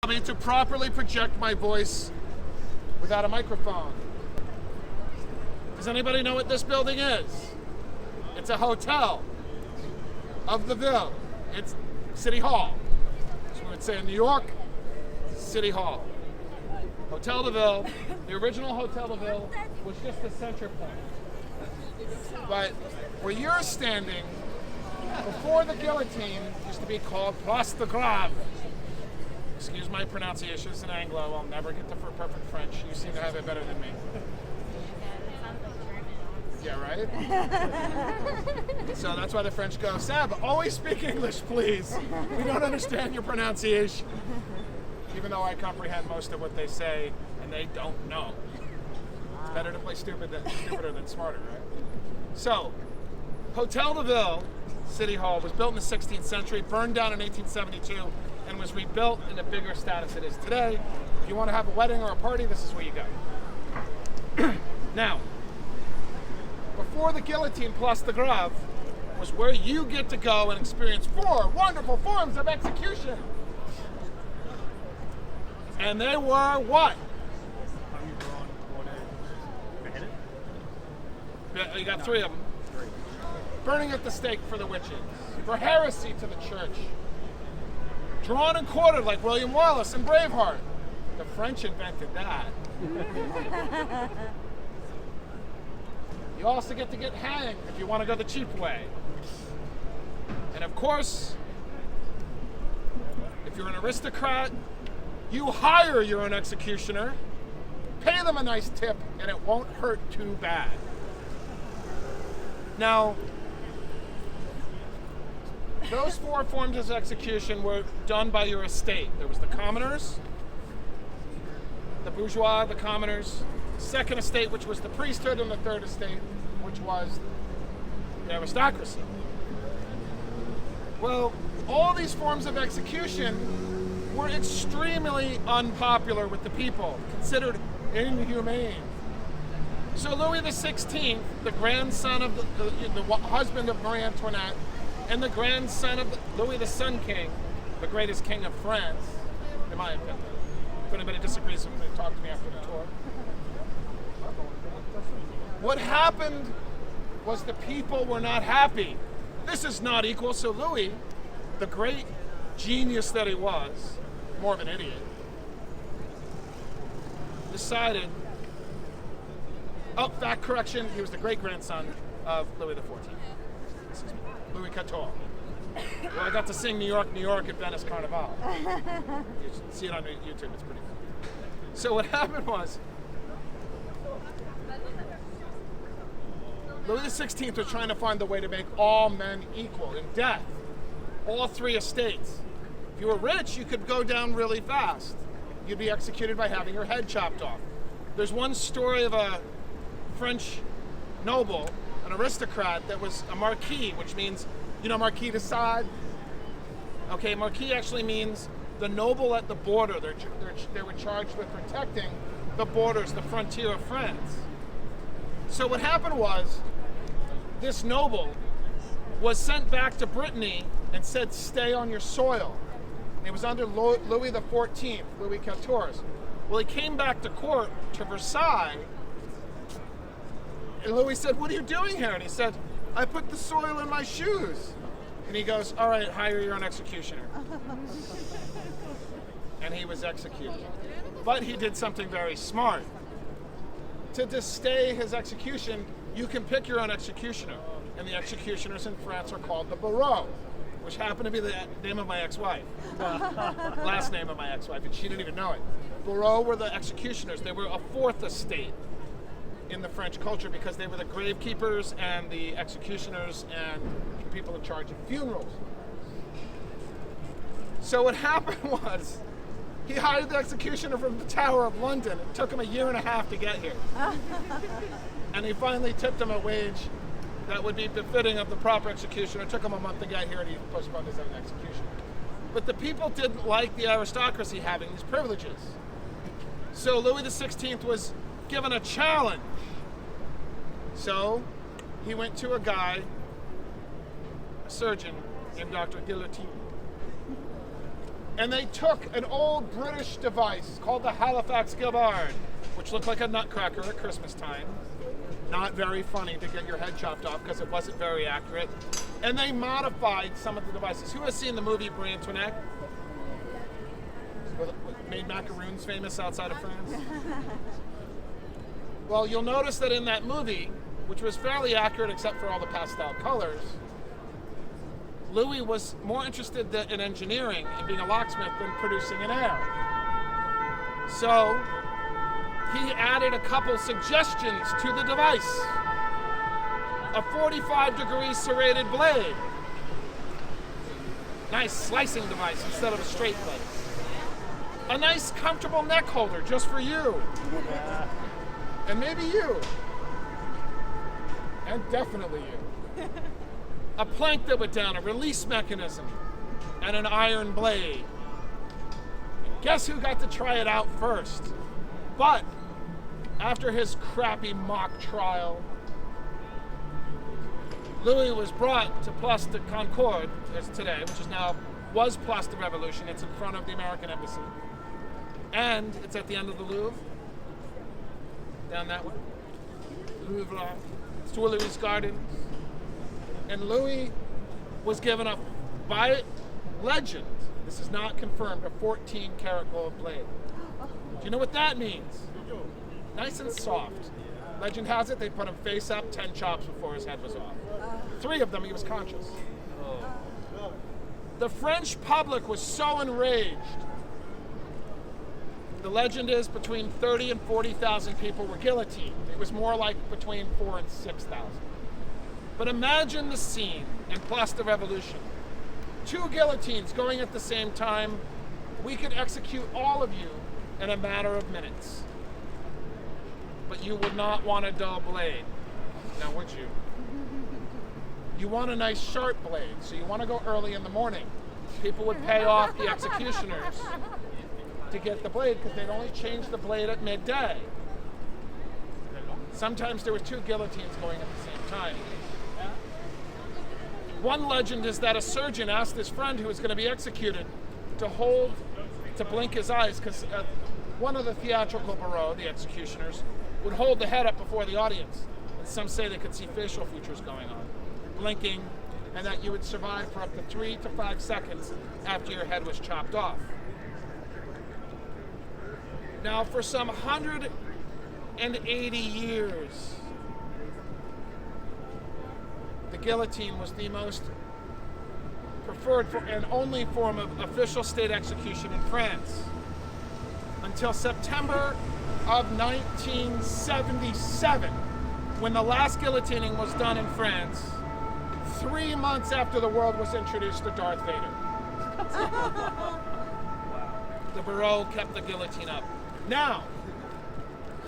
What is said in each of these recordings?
Me to properly project my voice without a microphone. Does anybody know what this building is? It's a hotel of the Ville. It's City Hall. So we would say in New York, City Hall. Hotel de Ville, the original Hotel de Ville was just the center point. But where you're standing, before the guillotine, used to be called Place de Grave. Excuse my pronunciation, it's an Anglo. I'll never get the perfect French. You seem to have it better than me. Yeah, right? So that's why the French go, Sab, always speak English, please. We don't understand your pronunciation. Even though I comprehend most of what they say, and they don't know. It's better to play stupider than smarter, right? So, Hotel de Ville, City Hall, was built in the 16th century, burned down in 1872, and was rebuilt in the bigger status it is today. If you want to have a wedding or a party, this is where you go. Now, before the guillotine, Place de Grave was where you get to go and experience 4 wonderful forms of execution. And they were what? Yeah, you got 3 of them. Burning at the stake for the witches, for heresy to the church. Drawn and quartered like William Wallace and Braveheart. The French invented that. You also get to get hanged if you want to go the cheap way. And of course, if you're an aristocrat, you hire your own executioner, pay them a nice tip, and it won't hurt too bad. Now, those 4 forms of execution were done by your estate. There was the commoners, the bourgeois, the commoners, second estate, which was the priesthood, and the third estate, which was the aristocracy. Well, all these forms of execution were extremely unpopular with the people, considered inhumane. So Louis XVI, the grandson of the husband of Marie Antoinette, and the grandson of Louis the Sun King, the greatest king of France, in my opinion. If anybody disagrees with me, talk to me after the tour. What happened was the people were not happy. This is not equal, so Louis, the great genius that he was, more of an idiot, decided, that correction, he was the great-grandson of Louis XIV. Louis XIV. Well, I got to sing New York, New York at Venice Carnival. You should see it on YouTube, it's pretty cool. So what happened was, Louis XVI was trying to find the way to make all men equal in death. All 3 estates. If you were rich, you could go down really fast. You'd be executed by having your head chopped off. There's one story of a French noble, an aristocrat, that was a marquis, which means, you know, Marquis de Sade? Okay, marquis actually means the noble at the border. They were charged with protecting the borders, the frontier of France. So what happened was, this noble was sent back to Brittany and said, stay on your soil. And it was under Louis XIV, Louis XIV. Well, he came back to court to Versailles, and Louis said, what are you doing here? And he said, I put the soil in my shoes. And he goes, all right, hire your own executioner. And he was executed. But he did something very smart. To stay his execution, you can pick your own executioner. And the executioners in France are called the Barreau, which happened to be the name of my ex-wife. Last name of my ex-wife, and she didn't even know it. Barreau were the executioners. They were a 4th estate in the French culture because they were the gravekeepers and the executioners and people in charge of funerals. So what happened was, he hired the executioner from the Tower of London. It took him 1.5 years to get here. And he finally tipped him a wage that would be befitting of the proper executioner. It took him a month to get here, and he postponed his own execution. But the people didn't like the aristocracy having these privileges. So Louis XVI was given a challenge. So he went to a guy, a surgeon, named Dr. Guillotine. And they took an old British device called the Halifax Gilbard, which looked like a nutcracker at Christmas time. Not very funny to get your head chopped off because it wasn't very accurate. And they modified some of the devices. Who has seen the movie Brie Antoinette? Made macaroons famous outside of France? Well, you'll notice that in that movie, which was fairly accurate except for all the pastel colors, Louis was more interested in engineering and being a locksmith than producing an air. So he added a couple suggestions to the device. A 45-degree serrated blade. Nice slicing device instead of a straight blade. A nice comfortable neck holder just for you. And maybe you. And definitely you. A plank that went down, a release mechanism, and an iron blade. And guess who got to try it out first? But after his crappy mock trial, Louis was brought to Place de Concorde as today, which is now was Place de Revolution. It's in front of the American Embassy. And it's at the end of the Louvre. Down that way. Louvre. It's Tuileries Gardens. And Louis was given by legend, this is not confirmed, a 14-karat gold blade. Do you know what that means? Nice and soft. Legend has it they put him face up 10 chops before his head was off. 3 of them he was conscious. The French public was so enraged. The legend is between 30 and 40,000 people were guillotined. It was more like between 4,000 and 6,000. But imagine the scene in Place de Revolution. 2 guillotines going at the same time. We could execute all of you in a matter of minutes. But you would not want a dull blade. Now, would you? You want a nice sharp blade, so you want to go early in the morning. People would pay off the executioners to get the blade because they'd only change the blade at midday. Sometimes there were 2 guillotines going at the same time. One legend is that a surgeon asked his friend who was going to be executed to blink his eyes because one of the theatrical bureau, the executioners, would hold the head up before the audience. And some say they could see facial features going on, blinking, and that you would survive for up to 3 to 5 seconds after your head was chopped off. Now, for some 180 years, the guillotine was the most preferred and only form of official state execution in France. Until September of 1977, when the last guillotining was done in France, 3 months after the world was introduced to Darth Vader. The bureau kept the guillotine up. Now,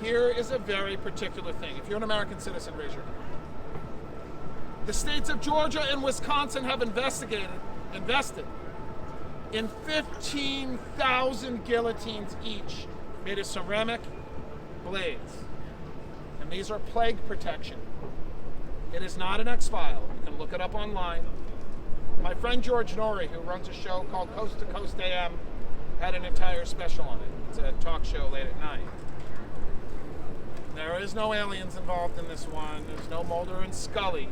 here is a very particular thing. If you're an American citizen, raise your hand. The states of Georgia and Wisconsin have invested in 15,000 guillotines each made of ceramic blades. And these are plague protection. It is not an X-File. You can look it up online. My friend George Norrie, who runs a show called Coast to Coast AM, had an entire special on it. It's a talk show late at night. There is no aliens involved in this one. There's no Mulder and Scully.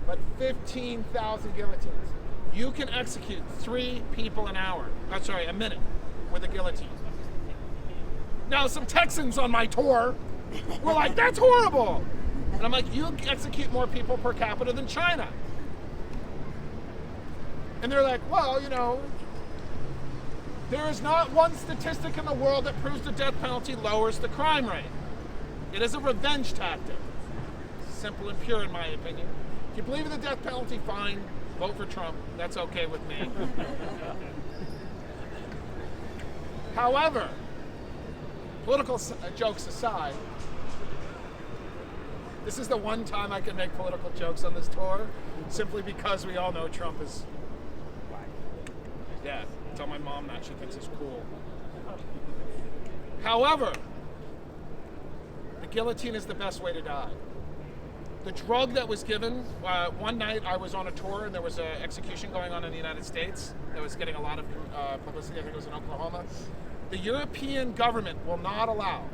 But 15,000 guillotines. You can execute 3 people a minute with a guillotine. Now, some Texans on my tour were like, that's horrible. And I'm like, you execute more people per capita than China. And they're like, well, there is not one statistic in the world that proves the death penalty lowers the crime rate. It is a revenge tactic. Simple and pure, in my opinion. If you believe in the death penalty, fine. Vote for Trump. That's okay with me. However, political jokes aside, this is the one time I can make political jokes on this tour, simply because we all know Trump is black. Yeah, tell my mom that. She thinks it's cool. However, the guillotine is the best way to die. The drug that was given, one night I was on a tour and there was an execution going on in the United States that was getting a lot of publicity. I think it was in Oklahoma. The European government will not allow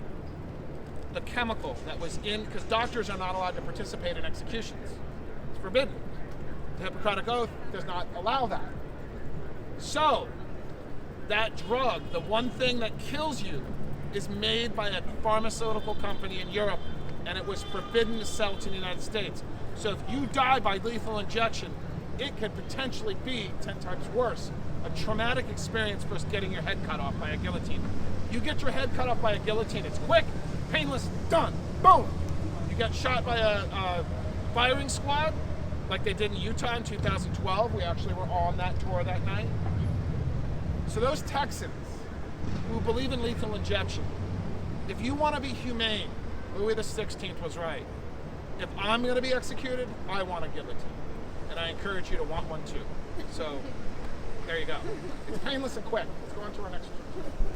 the chemical that was in, because doctors are not allowed to participate in executions. It's forbidden. The Hippocratic Oath does not allow that. So, that drug, the one thing that kills you, is made by a pharmaceutical company in Europe, and it was forbidden to sell to the United States. So if you die by lethal injection, it could potentially be 10 times worse. A traumatic experience versus getting your head cut off by a guillotine. You get your head cut off by a guillotine, it's quick, painless, done, boom. You get shot by a firing squad, like they did in Utah in 2012. We actually were on that tour that night. So those Texans who believe in lethal injection, if you want to be humane, Louis XVI was right. If I'm going to be executed, I want a guillotine. And I encourage you to want one too. So, there you go. It's painless and quick. Let's go on to our next one.